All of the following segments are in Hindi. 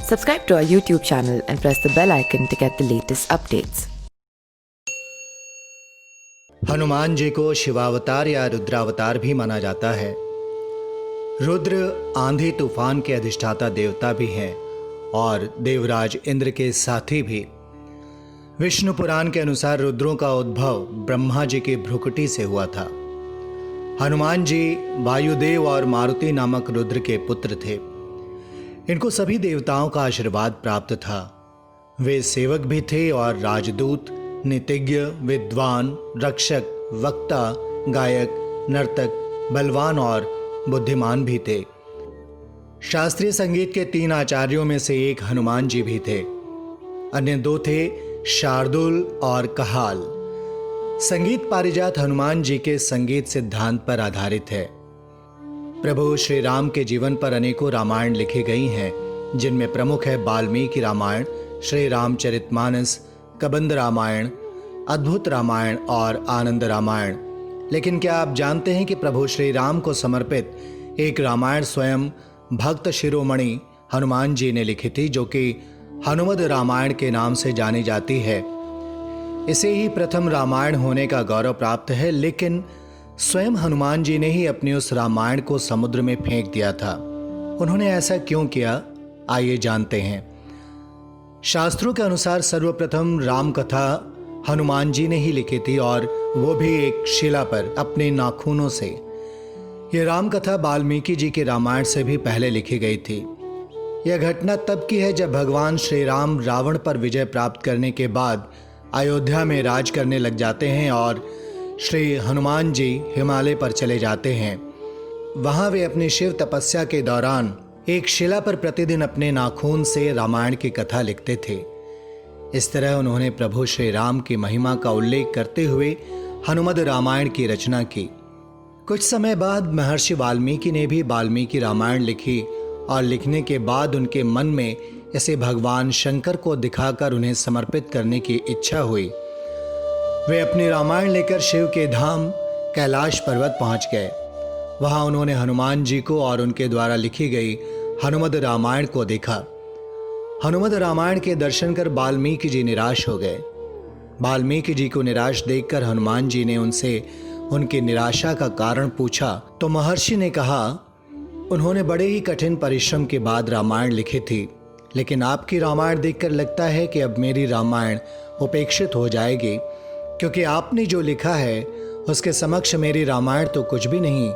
Subscribe to our YouTube channel and press the bell icon to get the latest updates. Hanuman ji को शिवावतार या रुद्रावतार भी माना जाता है। रुद्र आंधी तूफान के अधिष्ठाता देवता भी हैं और देवराज इंद्र के साथी भी। विष्णु पुराण के अनुसार रुद्रों का उद्भव ब्रह्मा जी की भ्रुकुटी से हुआ था। हनुमान जी वायुदेव और मारुति नामक रुद्र के पुत्र थे। इनको सभी देवताओं का आशीर्वाद प्राप्त था। वे सेवक भी थे और राजदूत, नीतिज्ञ, विद्वान, रक्षक, वक्ता, गायक, नर्तक, बलवान और बुद्धिमान भी थे। शास्त्रीय संगीत के 3 आचार्यों में से एक हनुमान जी भी थे। अन्य 2 थे शार्दुल और कहाल। संगीत पारिजात हनुमान जी के संगीत सिद्धांत पर आधारित है। प्रभु श्री राम के जीवन पर अनेकों रामायण लिखी गई हैं, जिनमें प्रमुख है वाल्मीकि रामायण, श्री रामचरितमानस, कबंद रामायण, अद्भुत रामायण और आनंद रामायण। लेकिन क्या आप जानते हैं कि प्रभु श्री राम को समर्पित एक रामायण स्वयं भक्त शिरोमणि हनुमान जी ने लिखी थी, जो कि हनुमद रामायण के नाम से जानी जाती है। इसे ही प्रथम रामायण होने का गौरव प्राप्त है, लेकिन स्वयं हनुमान जी ने ही अपनी उस रामायण को समुद्र में फेंक दिया था। उन्होंने ऐसा क्यों किया, आइए जानते हैं। शास्त्रों के अनुसार सर्वप्रथम राम कथा हनुमान जी ने ही लिखी थी, और वो भी एक शिला पर अपने नाखूनों से। यह राम कथा वाल्मीकि जी के रामायण से भी पहले लिखी गई थी। यह घटना तब की है जब भगवान श्री राम रावण पर विजय प्राप्त करने के बाद अयोध्या में राज करने लग जाते हैं और श्री हनुमान जी हिमालय पर चले जाते हैं। वहां वे अपनी शिव तपस्या के दौरान एक शिला पर प्रतिदिन अपने नाखून से रामायण की कथा लिखते थे। इस तरह उन्होंने प्रभु श्री राम की महिमा का उल्लेख करते हुए हनुमद रामायण की रचना की। कुछ समय बाद महर्षि वाल्मीकि ने भी वाल्मीकि रामायण लिखी और लिखने के बाद उनके मन में इसे भगवान शंकर को दिखाकर उन्हें समर्पित करने की इच्छा हुई। वे अपनी रामायण लेकर शिव के धाम कैलाश पर्वत पहुंच गए। वहां उन्होंने हनुमान जी को और उनके द्वारा लिखी गई हनुमद रामायण को देखा। हनुमद रामायण के दर्शन कर वाल्मीकि जी निराश हो गए। वाल्मीकि जी को निराश देखकर हनुमान जी ने उनसे उनकी निराशा का कारण पूछा, तो महर्षि ने कहा, उन्होंने बड़े ही कठिन परिश्रम के बाद रामायण लिखी थी, लेकिन आपकी रामायण देखकर लगता है कि अब मेरी रामायण उपेक्षित हो जाएगी, क्योंकि आपने जो लिखा है उसके समक्ष मेरी रामायण तो कुछ भी नहीं।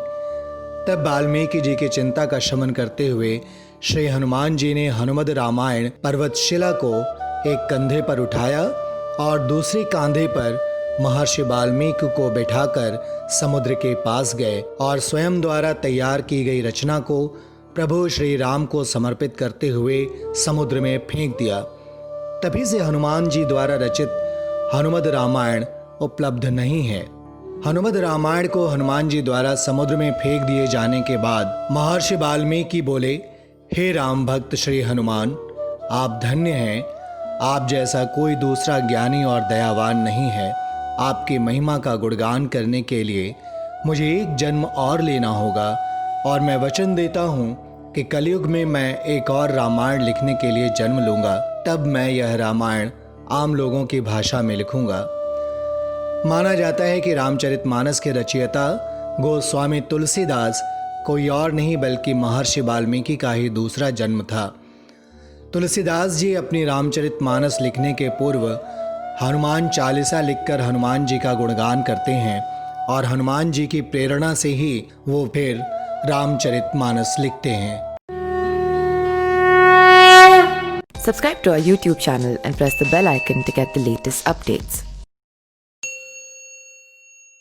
तब वाल्मीकि जी की चिंता का शमन करते हुए श्री हनुमान जी ने हनुमद रामायण पर्वतशिला को एक कंधे पर उठाया और दूसरे कांधे पर महर्षि वाल्मीकि को बैठाकर समुद्र के पास गए और स्वयं द्वारा तैयार की गई रचना को प्रभु श्री राम को समर्पित करते हुए समुद्र में फेंक दिया। तभी से हनुमान जी द्वारा रचित हनुमद रामायण उपलब्ध नहीं है। हनुमद रामायण को हनुमान जी द्वारा समुद्र में फेंक दिए जाने के बाद महर्षि वाल्मीकि बोले, हे राम भक्त श्री हनुमान, आप धन्य हैं। आप जैसा कोई दूसरा ज्ञानी और दयावान नहीं है। आपकी महिमा का गुणगान करने के लिए मुझे एक जन्म और लेना होगा, और मैं वचन देता हूँ कि कलयुग में मैं एक और रामायण लिखने के लिए जन्म लूँगा। तब मैं यह रामायण आम लोगों की भाषा में लिखूंगा। माना जाता है कि रामचरितमानस के रचयिता गोस्वामी तुलसीदास कोई और नहीं बल्कि महर्षि वाल्मीकि का ही दूसरा जन्म था। तुलसीदास जी अपनी रामचरितमानस लिखने के पूर्व हनुमान चालीसा लिखकर हनुमान जी का गुणगान करते हैं, और हनुमान जी की प्रेरणा से ही वो फिर रामचरितमानस लिखते हैं। Subscribe to our YouTube channel and press the bell icon to get the latest updates.